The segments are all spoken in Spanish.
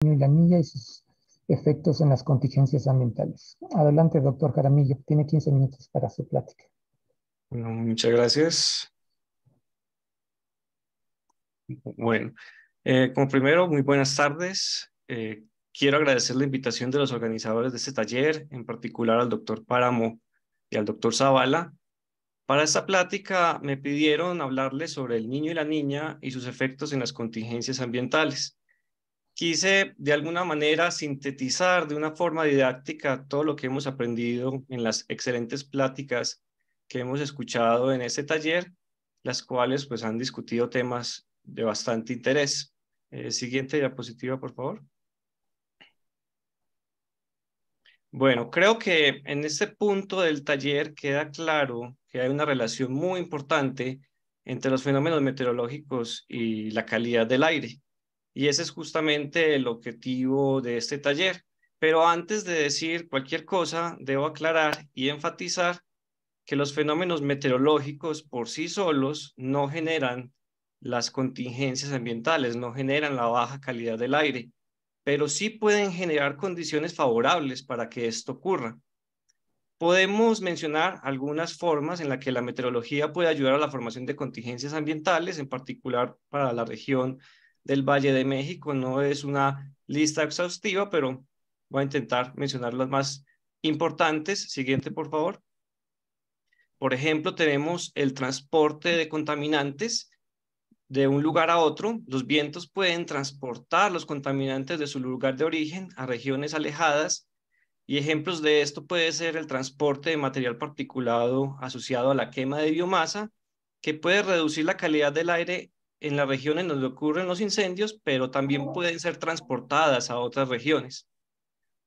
y la niña y sus efectos en las contingencias ambientales. Adelante, doctor Jaramillo. Tiene 15 minutos para su plática. Bueno, muchas gracias. Bueno, como primero, muy buenas tardes. Quiero agradecer la invitación de los organizadores de este taller, en particular al doctor Páramo y al doctor Zavala. Para esta plática me pidieron hablarles sobre el niño y la niña y sus efectos en las contingencias ambientales. Quise de alguna manera sintetizar de una forma didáctica todo lo que hemos aprendido en las excelentes pláticas que hemos escuchado en este taller, las cuales pues han discutido temas de bastante interés. Siguiente diapositiva, por favor. Bueno, creo que en este punto del taller queda claro que hay una relación muy importante entre los fenómenos meteorológicos y la calidad del aire. Y ese es justamente el objetivo de este taller. Pero antes de decir cualquier cosa, debo aclarar y enfatizar que los fenómenos meteorológicos por sí solos no generan las contingencias ambientales, no generan la baja calidad del aire, pero sí pueden generar condiciones favorables para que esto ocurra. Podemos mencionar algunas formas en las que la meteorología puede ayudar a la formación de contingencias ambientales, en particular para la región del Valle de México. No es una lista exhaustiva, pero voy a intentar mencionar las más importantes. Siguiente, por favor. Por ejemplo, tenemos el transporte de contaminantes de un lugar a otro. Los vientos pueden transportar los contaminantes de su lugar de origen a regiones alejadas. Y ejemplos de esto puede ser el transporte de material particulado asociado a la quema de biomasa, que puede reducir la calidad del aire en las regiones donde ocurren los incendios, pero también pueden ser transportadas a otras regiones.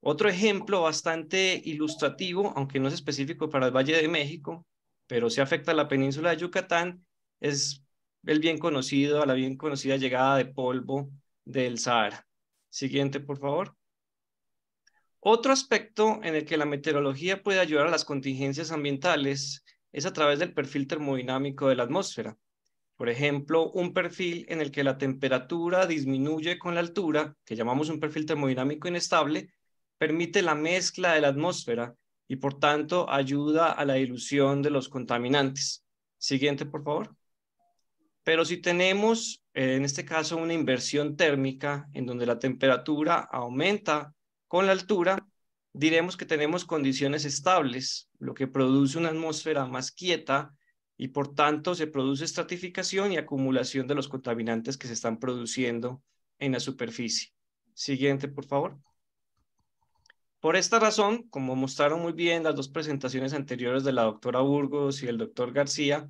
Otro ejemplo bastante ilustrativo, aunque no es específico para el Valle de México, pero sí afecta a la península de Yucatán, es la bien conocida llegada de polvo del Sahara. Siguiente, por favor. Otro aspecto en el que la meteorología puede ayudar a las contingencias ambientales es a través del perfil termodinámico de la atmósfera. Por ejemplo, un perfil en el que la temperatura disminuye con la altura, que llamamos un perfil termodinámico inestable, permite la mezcla de la atmósfera y por tanto ayuda a la dilución de los contaminantes. Siguiente, por favor. Pero si tenemos, en este caso, una inversión térmica en donde la temperatura aumenta con la altura, diremos que tenemos condiciones estables, lo que produce una atmósfera más quieta y por tanto se produce estratificación y acumulación de los contaminantes que se están produciendo en la superficie. Siguiente, por favor. Por esta razón, como mostraron muy bien las dos presentaciones anteriores de la doctora Burgos y el doctor García,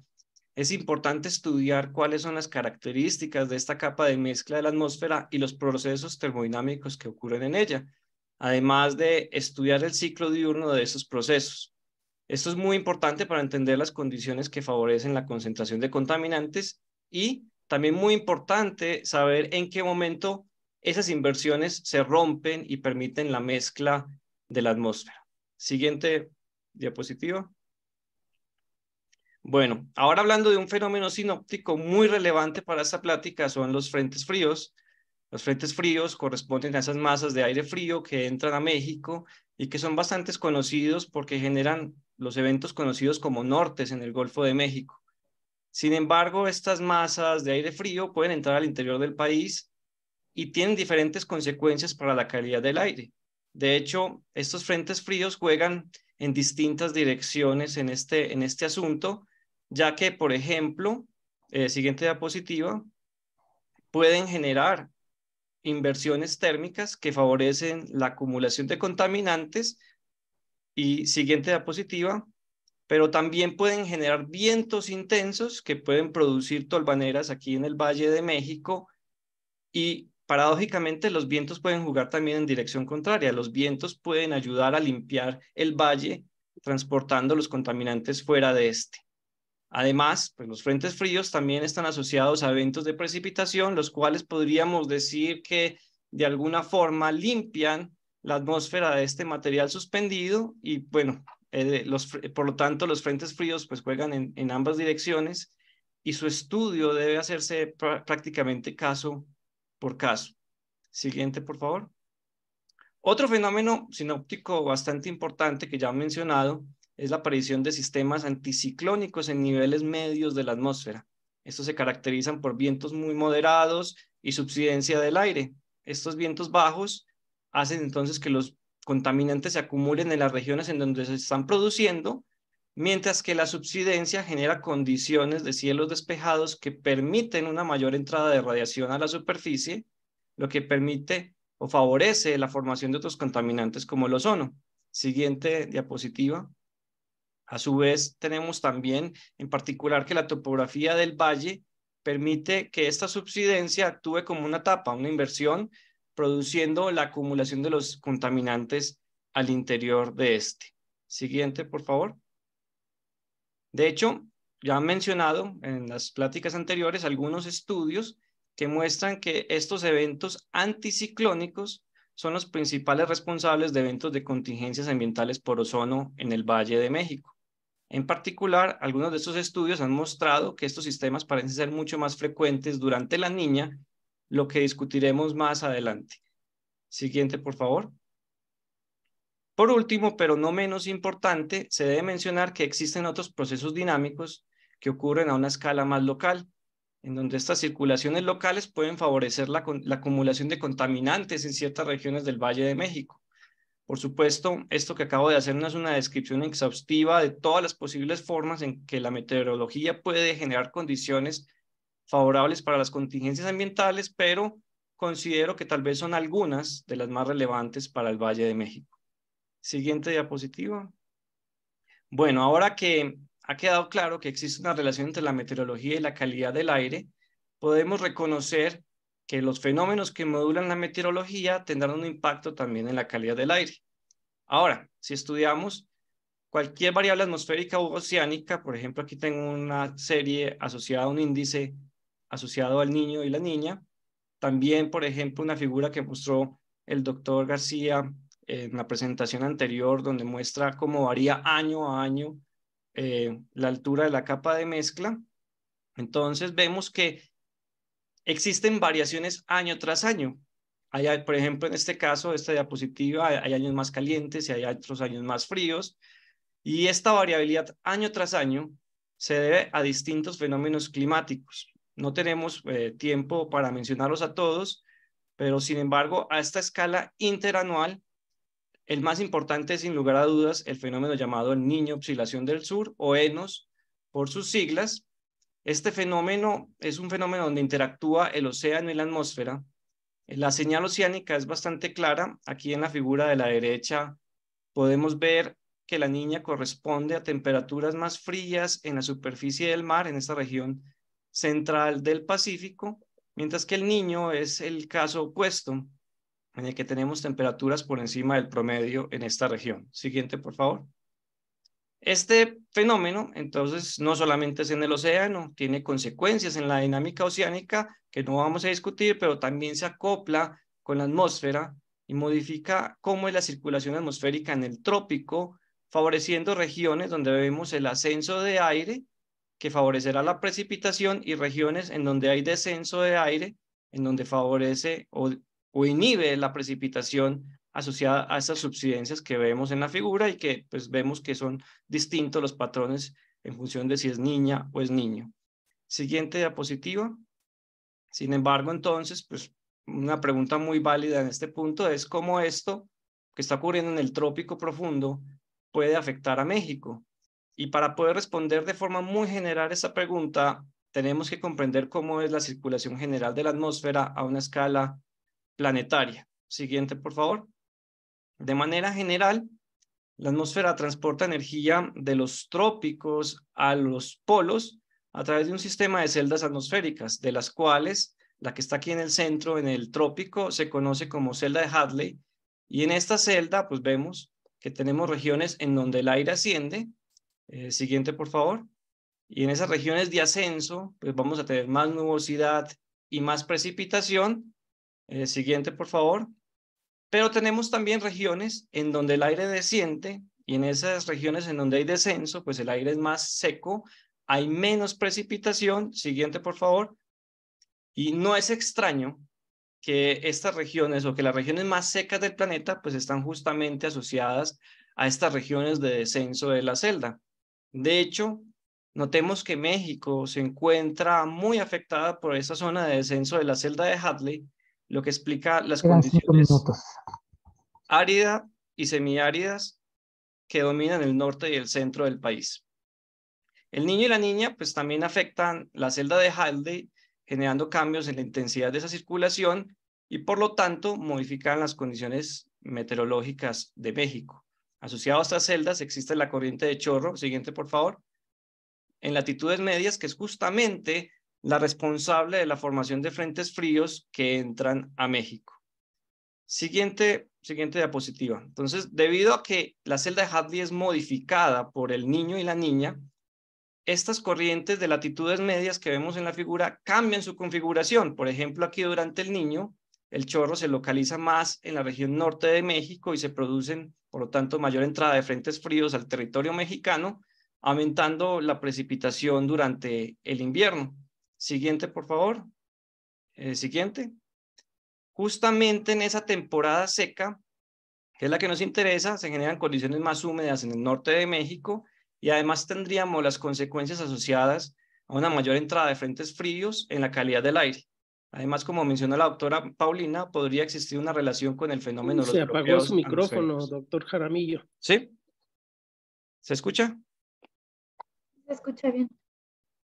es importante estudiar cuáles son las características de esta capa de mezcla de la atmósfera y los procesos termodinámicos que ocurren en ella, además de estudiar el ciclo diurno de esos procesos. Esto es muy importante para entender las condiciones que favorecen la concentración de contaminantes y también muy importante saber en qué momento esas inversiones se rompen y permiten la mezcla de la atmósfera. Siguiente diapositiva. Bueno, ahora hablando de un fenómeno sinóptico muy relevante para esta plática son los frentes fríos. Los frentes fríos corresponden a esas masas de aire frío que entran a México y que son bastante conocidos porque generan los eventos conocidos como nortes en el Golfo de México. Sin embargo, estas masas de aire frío pueden entrar al interior del país y tienen diferentes consecuencias para la calidad del aire. De hecho, estos frentes fríos juegan en distintas direcciones en este asunto, ya que, por ejemplo, siguiente diapositiva, pueden generar inversiones térmicas que favorecen la acumulación de contaminantes y siguiente diapositiva, pero también pueden generar vientos intensos que pueden producir tolvaneras aquí en el Valle de México y paradójicamente los vientos pueden jugar también en dirección contraria. Los vientos pueden ayudar a limpiar el valle transportando los contaminantes fuera de este. Además, pues los frentes fríos también están asociados a eventos de precipitación, los cuales podríamos decir que de alguna forma limpian la atmósfera de este material suspendido y bueno, por lo tanto los frentes fríos pues juegan en ambas direcciones y su estudio debe hacerse prácticamente caso por caso. Siguiente, por favor. Otro fenómeno sinóptico bastante importante que ya he mencionado es la aparición de sistemas anticiclónicos en niveles medios de la atmósfera. Estos se caracterizan por vientos muy moderados y subsidencia del aire. Estos vientos bajos hacen entonces que los contaminantes se acumulen en las regiones en donde se están produciendo, mientras que la subsidencia genera condiciones de cielos despejados que permiten una mayor entrada de radiación a la superficie, lo que permite o favorece la formación de otros contaminantes como el ozono. Siguiente diapositiva. A su vez, tenemos también en particular que la topografía del valle permite que esta subsidencia actúe como una tapa, una inversión, produciendo la acumulación de los contaminantes al interior de este. Siguiente, por favor. De hecho, ya han mencionado en las pláticas anteriores algunos estudios que muestran que estos eventos anticiclónicos son los principales responsables de eventos de contingencias ambientales por ozono en el Valle de México. En particular, algunos de estos estudios han mostrado que estos sistemas parecen ser mucho más frecuentes durante la niña, lo que discutiremos más adelante. Siguiente, por favor. Por último, pero no menos importante, se debe mencionar que existen otros procesos dinámicos que ocurren a una escala más local, en donde estas circulaciones locales pueden favorecer la acumulación de contaminantes en ciertas regiones del Valle de México. Por supuesto, esto que acabo de hacer no es una descripción exhaustiva de todas las posibles formas en que la meteorología puede generar condiciones favorables para las contingencias ambientales, pero considero que tal vez son algunas de las más relevantes para el Valle de México. Siguiente diapositiva. Bueno, ahora que ha quedado claro que existe una relación entre la meteorología y la calidad del aire, podemos reconocer que los fenómenos que modulan la meteorología tendrán un impacto también en la calidad del aire. Ahora, si estudiamos cualquier variable atmosférica u oceánica, por ejemplo, aquí tengo una serie asociada a un índice asociado al niño y la niña, también, por ejemplo, una figura que mostró el doctor García en la presentación anterior, donde muestra cómo varía año a año la altura de la capa de mezcla. Entonces vemos que existen variaciones año tras año. Por ejemplo, en este caso, esta diapositiva, hay años más calientes y hay otros años más fríos. Y esta variabilidad año tras año se debe a distintos fenómenos climáticos. No tenemos tiempo para mencionarlos a todos, pero sin embargo, a esta escala interanual, el más importante es sin lugar a dudas el fenómeno llamado el Niño Oscilación del Sur, o ENOS por sus siglas. Este fenómeno es un fenómeno donde interactúa el océano y la atmósfera. La señal oceánica es bastante clara. Aquí en la figura de la derecha podemos ver que la niña corresponde a temperaturas más frías en la superficie del mar, en esta región central del Pacífico, mientras que el niño es el caso opuesto, en el que tenemos temperaturas por encima del promedio en esta región. Siguiente, por favor. Este fenómeno, entonces, no solamente es en el océano, tiene consecuencias en la dinámica oceánica que no vamos a discutir, pero también se acopla con la atmósfera y modifica cómo es la circulación atmosférica en el trópico, favoreciendo regiones donde vemos el ascenso de aire, que favorecerá la precipitación, y regiones en donde hay descenso de aire, en donde favorece o inhibe la precipitación asociada a estas subsidencias que vemos en la figura y que pues vemos que son distintos los patrones en función de si es niña o es niño. Siguiente diapositiva. Sin embargo, entonces, pues una pregunta muy válida en este punto es cómo esto que está ocurriendo en el trópico profundo puede afectar a México. Y para poder responder de forma muy general esta pregunta, tenemos que comprender cómo es la circulación general de la atmósfera a una escala planetaria. Siguiente, por favor. De manera general, la atmósfera transporta energía de los trópicos a los polos a través de un sistema de celdas atmosféricas, de las cuales la que está aquí en el centro, en el trópico, se conoce como celda de Hadley. Y en esta celda, pues vemos que tenemos regiones en donde el aire asciende. Siguiente, por favor. Y en esas regiones de ascenso, pues vamos a tener más nubosidad y más precipitación. Siguiente, por favor. Pero tenemos también regiones en donde el aire desciende, y en esas regiones en donde hay descenso, pues el aire es más seco, hay menos precipitación. Siguiente, por favor. Y no es extraño que estas regiones o que las regiones más secas del planeta pues están justamente asociadas a estas regiones de descenso de la celda. De hecho, notemos que México se encuentra muy afectada por esa zona de descenso de la celda de Hadley, lo que explica las Quedan 5 condiciones minutos. áridas y semiáridas que dominan el norte y el centro del país. El niño y la niña pues también afectan la celda de Hadley, generando cambios en la intensidad de esa circulación y por lo tanto modifican las condiciones meteorológicas de México. Asociado a estas celdas existe la corriente de chorro, siguiente por favor, en latitudes medias, que es justamente la responsable de la formación de frentes fríos que entran a México. Siguiente diapositiva. Entonces, debido a que la celda de Hadley es modificada por el niño y la niña, estas corrientes de latitudes medias que vemos en la figura cambian su configuración. Por ejemplo, aquí durante el niño, el chorro se localiza más en la región norte de México y se producen, por lo tanto, mayor entrada de frentes fríos al territorio mexicano, aumentando la precipitación durante el invierno. Siguiente, por favor. Siguiente. Justamente en esa temporada seca, que es la que nos interesa, se generan condiciones más húmedas en el norte de México y además tendríamos las consecuencias asociadas a una mayor entrada de frentes fríos en la calidad del aire. Además, como mencionó la doctora Paulina, podría existir una relación con el fenómeno de los Se apagó su bloqueos micrófono, atmosféricos. doctor Jaramillo. ¿Sí? ¿Se escucha? Se escucha bien.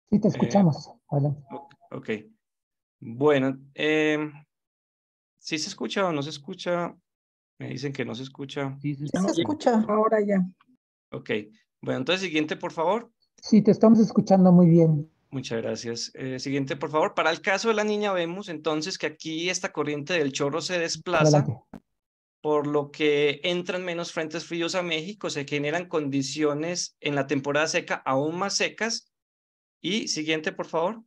Sí, te escuchamos. Adelante. Ok. Bueno, ¿sí se escucha o no se escucha? Me dicen que no se escucha. Sí, se Se escucha. Ahora ya. Ok. Bueno, entonces siguiente, por favor. Sí, te estamos escuchando muy bien. Muchas gracias. Siguiente, por favor. Para el caso de la niña vemos entonces que aquí esta corriente del chorro se desplaza, Adelante. por lo que entran menos frentes fríos a México, se generan condiciones en la temporada seca aún más secas. Y siguiente, por favor.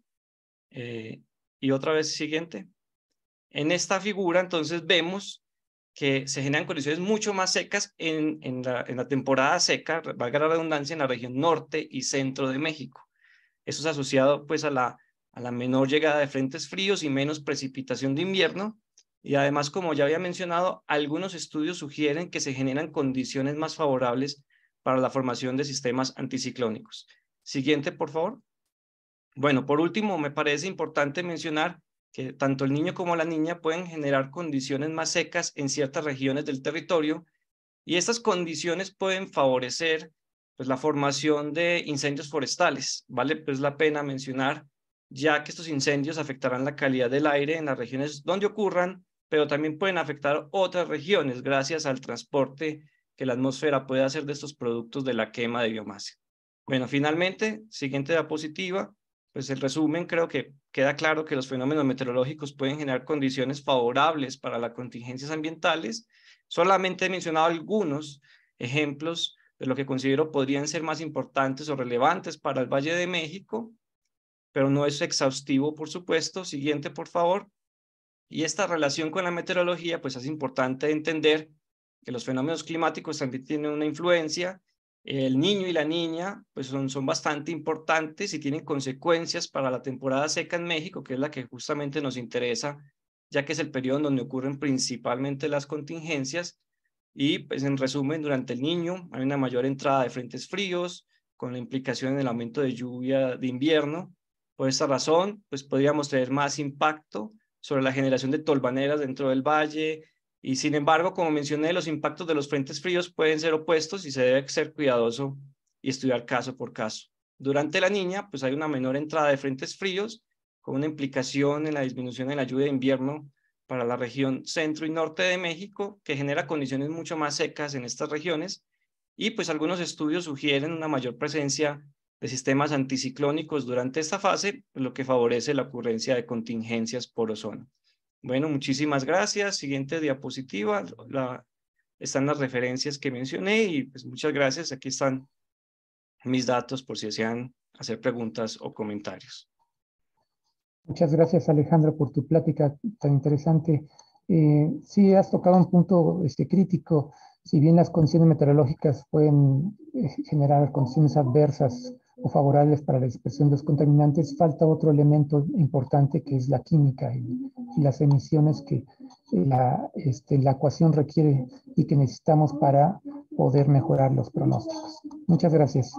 Y otra vez siguiente. En esta figura entonces vemos que se generan condiciones mucho más secas en la temporada seca, valga la redundancia, en la región norte y centro de México. Eso es asociado pues a la menor llegada de frentes fríos y menos precipitación de invierno. Y además, como ya había mencionado, algunos estudios sugieren que se generan condiciones más favorables para la formación de sistemas anticiclónicos. Siguiente, por favor. Bueno, por último, me parece importante mencionar que tanto el niño como la niña pueden generar condiciones más secas en ciertas regiones del territorio y estas condiciones pueden favorecer pues, la formación de incendios forestales. Vale pues la pena mencionar, ya que estos incendios afectarán la calidad del aire en las regiones donde ocurran, pero también pueden afectar otras regiones gracias al transporte que la atmósfera puede hacer de estos productos de la quema de biomasa. Bueno, finalmente, siguiente diapositiva. Pues el resumen, creo que queda claro que los fenómenos meteorológicos pueden generar condiciones favorables para las contingencias ambientales. Solamente he mencionado algunos ejemplos de lo que considero podrían ser más importantes o relevantes para el Valle de México, pero no es exhaustivo, por supuesto. Siguiente, por favor. Y esta relación con la meteorología, pues es importante entender que los fenómenos climáticos también tienen una influencia. El niño y la niña pues son bastante importantes y tienen consecuencias para la temporada seca en México, que es la que justamente nos interesa, ya que es el periodo en donde ocurren principalmente las contingencias. Y pues en resumen, durante el niño hay una mayor entrada de frentes fríos, con la implicación en el aumento de lluvia de invierno. Por esta razón, pues podríamos tener más impacto sobre la generación de tolvaneras dentro del valle, y sin embargo, como mencioné, los impactos de los frentes fríos pueden ser opuestos y se debe ser cuidadoso y estudiar caso por caso. Durante la niña, pues hay una menor entrada de frentes fríos, con una implicación en la disminución en la lluvia de invierno para la región centro y norte de México, que genera condiciones mucho más secas en estas regiones, y pues algunos estudios sugieren una mayor presencia de sistemas anticiclónicos durante esta fase, lo que favorece la ocurrencia de contingencias por ozono. Bueno, muchísimas gracias. Siguiente diapositiva. Están las referencias que mencioné y pues muchas gracias. Aquí están mis datos por si desean hacer preguntas o comentarios. Muchas gracias, Alejandro, por tu plática tan interesante. Sí, has tocado un punto crítico. Si bien las condiciones meteorológicas pueden generar condiciones adversas o favorables para la dispersión de los contaminantes, falta otro elemento importante que es la química y las emisiones que la ecuación requiere y que necesitamos para poder mejorar los pronósticos. Muchas gracias.